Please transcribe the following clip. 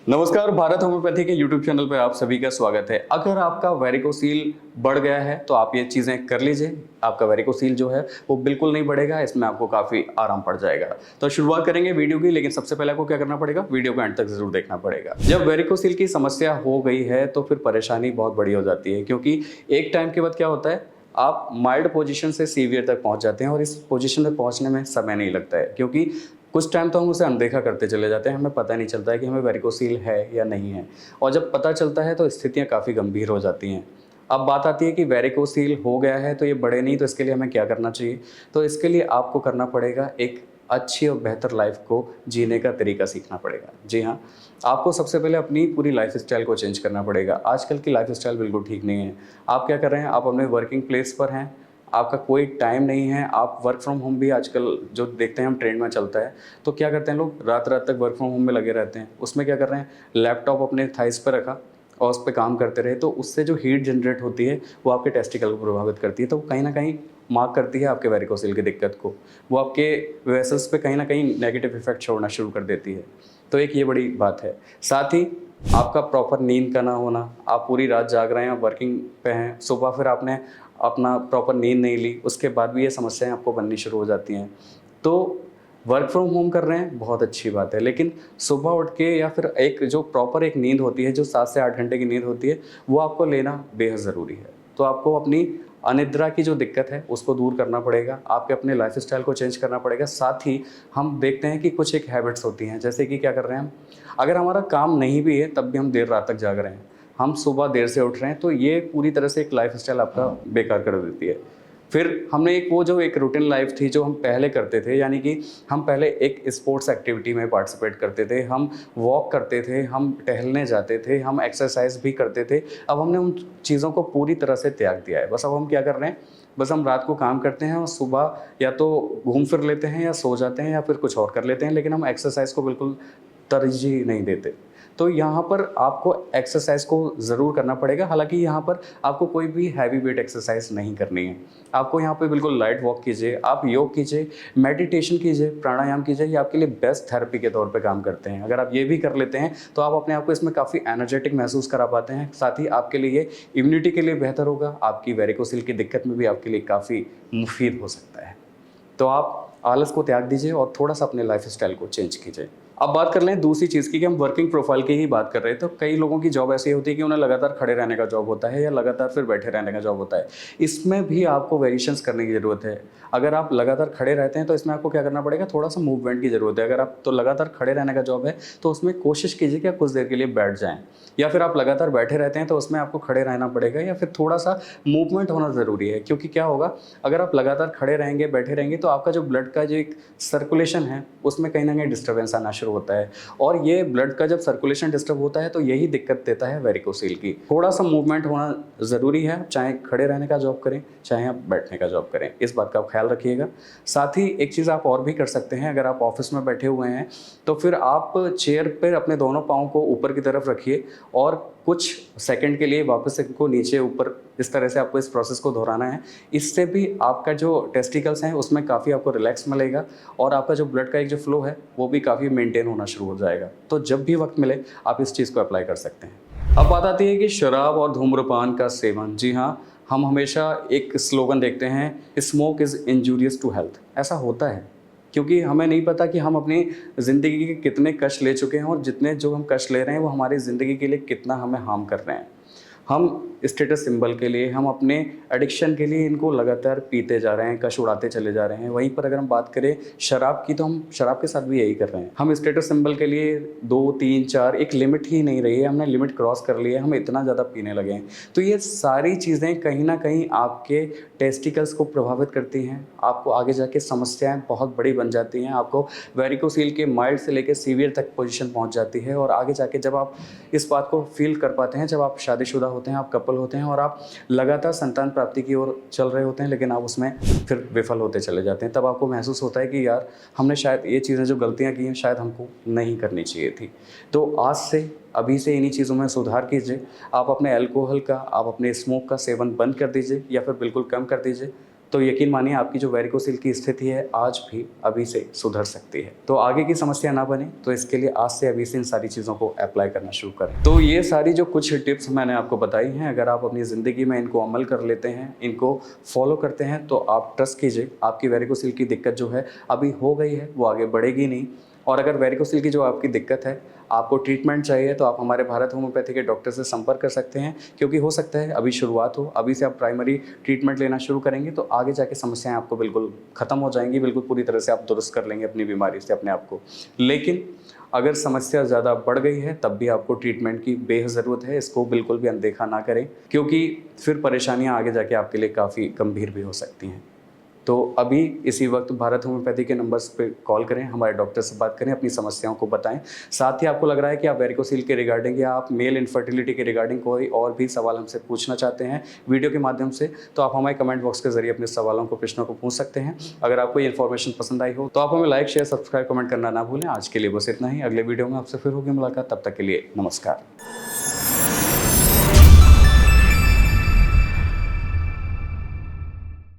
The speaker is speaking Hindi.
नमस्कार, भारत होम्योपैथी के यूट्यूब चैनल पर आप सभी का स्वागत है। अगर आपका वेरिकोसील बढ़ गया है तो आप ये चीज़ें कर लीजिए। आपका वेरिकोसील जो है वो बिल्कुल नहीं बढ़ेगा, इसमें आपको काफ़ी आराम पड़ जाएगा। तो शुरुआत करेंगे वीडियो की, लेकिन सबसे पहले आपको क्या करना पड़ेगा, वीडियो को एंड तक जरूर देखना पड़ेगा। जब वेरिकोसील की समस्या हो गई है तो फिर परेशानी बहुत बड़ी हो जाती है, क्योंकि एक टाइम के बाद क्या होता है, आप माइल्ड पोजीशन से सीवियर तक पहुंच जाते हैं और इस पोजीशन में पहुंचने में समय नहीं लगता है, क्योंकि कुछ टाइम तो हम उसे अनदेखा करते चले जाते हैं, हमें पता नहीं चलता है कि हमें वेरिकोसील है या नहीं है। और जब पता चलता है तो स्थितियां काफ़ी गंभीर हो जाती हैं। अब बात आती है कि वेरिकोसील हो गया है तो ये बढ़े नहीं, तो इसके लिए हमें क्या करना चाहिए। तो इसके लिए आपको करना पड़ेगा एक अच्छी और बेहतर लाइफ को जीने का तरीका सीखना पड़ेगा। जी हाँ, आपको सबसे पहले अपनी पूरी लाइफ स्टाइल को चेंज करना पड़ेगा। आजकल की लाइफ स्टाइल बिल्कुल ठीक नहीं है। आप क्या कर रहे हैं, आप अपने वर्किंग प्लेस पर हैं, आपका कोई टाइम नहीं है, आप वर्क फ्रॉम होम भी आजकल जो देखते हैं हम ट्रेंड में चलता है, तो क्या करते हैं लोग, रात रात तक वर्क फ्रॉम होम में लगे रहते हैं। उसमें क्या कर रहे हैं, लैपटॉप अपने थाइस पर रखा और उस पर काम करते रहे, तो उससे जो हीट जनरेट होती है वो आपके टेस्टिकल को प्रभावित करती है, तो कहीं ना कहीं मार्क करती है आपके वेरिकोसिल की दिक्कत को। वो आपके वेसल्स पे कहीं ना कहीं नेगेटिव इफेक्ट छोड़ना शुरू कर देती है। तो एक ये बड़ी बात है। साथ ही आपका प्रॉपर नींद का ना होना, आप पूरी रात जाग रहे हैं, वर्किंग पे हैं, सुबह फिर आपने अपना प्रॉपर नींद नहीं ली, उसके बाद भी ये समस्याएं आपको बननी शुरू हो जाती हैं। तो वर्क फ्रॉम होम कर रहे हैं, बहुत अच्छी बात है, लेकिन सुबह उठ के या फिर एक जो प्रॉपर एक नींद होती है, जो 7 से 8 घंटे की नींद होती है, वो आपको लेना बेहद ज़रूरी है। तो आपको अपनी अनिद्रा की जो दिक्कत है उसको दूर करना पड़ेगा, आपके अपने लाइफ स्टाइल को चेंज करना पड़ेगा। साथ ही हम देखते हैं कि कुछ एक हैबिट्स होती हैं, जैसे कि क्या कर रहे हैं हम, अगर हमारा काम नहीं भी है तब भी हम देर रात तक जाग रहे हैं, हम सुबह देर से उठ रहे हैं, तो ये पूरी तरह से एक लाइफ स्टाइल आपका बेकार कर देती है। फिर हमने एक वो जो एक रूटीन लाइफ थी जो हम पहले करते थे, यानी कि हम पहले एक स्पोर्ट्स एक्टिविटी में पार्टिसिपेट करते थे, हम वॉक करते थे, हम टहलने जाते थे, हम एक्सरसाइज भी करते थे। अब हमने उन चीज़ों को पूरी तरह से त्याग दिया है। बस अब हम क्या कर रहे हैं, बस हम रात को काम करते हैं और सुबह या तो घूम फिर लेते हैं या सो जाते हैं या फिर कुछ और कर लेते हैं, लेकिन हम एक्सरसाइज को बिल्कुल तरजीह नहीं देते। तो यहाँ पर आपको एक्सरसाइज को ज़रूर करना पड़ेगा। हालांकि यहाँ पर आपको कोई भी हैवी वेट एक्सरसाइज नहीं करनी है। आपको यहाँ पे बिल्कुल लाइट वॉक कीजिए, आप योग कीजिए, मेडिटेशन कीजिए, प्राणायाम कीजिए। ये आपके लिए बेस्ट थेरेपी के तौर पे काम करते हैं। अगर आप ये भी कर लेते हैं तो आप अपने आप को इसमें काफ़ी एनर्जेटिक महसूस करा पाते हैं। साथ ही आपके लिए इम्यूनिटी के लिए बेहतर होगा, आपकी वेरिकोसिल की दिक्कत में भी आपके लिए काफ़ी मुफीद हो सकता है। तो आप आलस को त्याग दीजिए और थोड़ा सा अपने लाइफ स्टाइल को चेंज कीजिए। अब बात कर लें दूसरी चीज़ की, कि हम वर्किंग प्रोफाइल की ही बात कर रहे हैं। तो कई लोगों की जॉब ऐसी होती है कि उन्हें लगातार खड़े रहने का जॉब होता है या लगातार फिर बैठे रहने का जॉब होता है। इसमें भी आपको वेरिएशंस करने की ज़रूरत है। अगर आप लगातार खड़े रहते हैं तो इसमें आपको क्या करना पड़ेगा, थोड़ा सा मूवमेंट की ज़रूरत है। अगर आप तो लगातार खड़े रहने का जॉब है तो उसमें कोशिश कीजिए कि आप कुछ देर के लिए बैठ जाएँ, या फिर आप लगातार बैठे रहते हैं तो उसमें आपको खड़े रहना पड़ेगा, या फिर थोड़ा सा मूवमेंट होना ज़रूरी है। क्योंकि क्या होगा, अगर आप लगातार खड़े रहेंगे, बैठे रहेंगे, तो आपका जो ब्लड का जो एक सर्कुलेशन है उसमें कहीं ना कहीं डिस्टर्बेंस आना शुरू होता है। और ये ब्लड का जब सर्कुलेशन डिस्टर्ब होता है तो यही दिक्कत देता है वेरिकोसील की। थोड़ा सा मूवमेंट होना ज़रूरी है, चाहे खड़े रहने का जॉब करें, चाहे आप बैठने का जॉब करें, इस बात का आप ख्याल रखिएगा। साथ ही एक चीज़ आप और भी कर सकते हैं, अगर आप ऑफिस में बैठे हुए हैं तो फिर आप चेयर पर अपने दोनों पाँव को ऊपर की तरफ रखिए और कुछ सेकंड के लिए वापस इनको नीचे ऊपर, इस तरह से आपको इस प्रोसेस को दोहराना है। इससे भी आपका जो टेस्टिकल्स हैं उसमें काफ़ी आपको रिलैक्स मिलेगा और आपका जो ब्लड का एक जो फ्लो है वो भी काफ़ी मेंटेन होना शुरू हो जाएगा। तो जब भी वक्त मिले आप इस चीज़ को अप्लाई कर सकते हैं। अब बात आती है कि शराब और धूम्रपान का सेवन। जी हाँ, हम हमेशा एक स्लोगन देखते हैं, smoke is injurious to health. ऐसा होता है क्योंकि हमें नहीं पता कि हम अपनी ज़िंदगी के कितने कष्ट ले चुके हैं और जितने जो हम कष्ट ले रहे हैं वो हमारी ज़िंदगी के लिए कितना हमें हार्म कर रहे हैं। हम स्टेटस सिंबल के लिए, हम अपने एडिक्शन के लिए इनको लगातार पीते जा रहे हैं, कश उड़ाते चले जा रहे हैं। वहीं पर अगर हम बात करें शराब की, तो हम शराब के साथ भी यही कर रहे हैं। हम स्टेटस सिंबल के लिए 2, 3, 4 एक लिमिट ही नहीं रही है, हमने लिमिट क्रॉस कर लिया है, हम इतना ज़्यादा पीने लगे हैं। तो ये सारी चीज़ें कहीं ना कहीं आपके टेस्टिकल्स को प्रभावित करती हैं। आपको आगे जाके समस्याएं बहुत बड़ी बन जाती हैं। आपको वेरिकोसील के माइल्ड से लेकर सीवियर तक पोजीशन पहुंच जाती है। और आगे जाके जब आप इस बात को फील कर पाते हैं, जब आप शादीशुदा होते हैं, आप कपल होते हैं और आप लगातार संतान प्राप्ति की ओर चल रहे होते हैं, लेकिन आप उसमें फिर विफल होते चले जाते हैं, तब आपको महसूस होता है कि यार हमने शायद ये चीज़ें जो गलतियाँ की हैं शायद हमको नहीं करनी चाहिए थी। तो आज से, अभी से इन्हीं चीज़ों में सुधार कीजिए। आप अपने अल्कोहल का, आप अपने स्मोक का सेवन बंद कर दीजिए या फिर बिल्कुल कम कर दीजिए। तो यकीन मानिए आपकी जो वेरिकोसिल की स्थिति है आज भी अभी से सुधर सकती है। तो आगे की समस्या ना बने तो इसके लिए आज से अभी से इन सारी चीज़ों को अप्लाई करना शुरू करें। तो ये सारी जो कुछ टिप्स मैंने आपको बताई हैं, अगर आप अपनी ज़िंदगी में इनको अमल कर लेते हैं, इनको फॉलो करते हैं, तो आप ट्रस्ट कीजिए आपकी वेरिकोसिल की दिक्कत जो है अभी हो गई है, वो आगे बढ़ेगी नहीं। और अगर वेरिकोसिल की जो आपकी दिक्कत है, आपको ट्रीटमेंट चाहिए, तो आप हमारे भारत होम्योपैथी के डॉक्टर से संपर्क कर सकते हैं, क्योंकि हो सकता है अभी शुरुआत हो, अभी से आप प्राइमरी ट्रीटमेंट लेना शुरू करेंगे तो आगे जाके समस्याएं आपको बिल्कुल ख़त्म हो जाएंगी, बिल्कुल पूरी तरह से आप दुरुस्त कर लेंगे अपनी बीमारी से अपने आप को। लेकिन अगर समस्या ज़्यादा बढ़ गई है तब भी आपको ट्रीटमेंट की बेहद ज़रूरत है, इसको बिल्कुल भी अनदेखा ना करें, क्योंकि फिर परेशानियाँ आगे जाके आपके लिए काफ़ी गंभीर भी हो सकती हैं। तो अभी इसी वक्त भारत होम्योपैथी के नंबर्स पे कॉल करें, हमारे डॉक्टर से बात करें, अपनी समस्याओं को बताएं। साथ ही आपको लग रहा है कि आप वेरिकोसिल के रिगार्डिंग या आप मेल इनफर्टिलिटी के रिगार्डिंग कोई और भी सवाल हमसे पूछना चाहते हैं वीडियो के माध्यम से, तो आप हमारे कमेंट बॉक्स के जरिए अपने सवालों को, प्रश्नों को पूछ सकते हैं। अगर आपको ये इन्फॉर्मेशन पसंद आई हो तो आप हमें लाइक, शेयर, सब्सक्राइब, कमेंट करना ना भूलें। आज के लिए बस इतना ही, अगले वीडियो में आपसे फिर होगी मुलाकात, तब तक के लिए नमस्कार।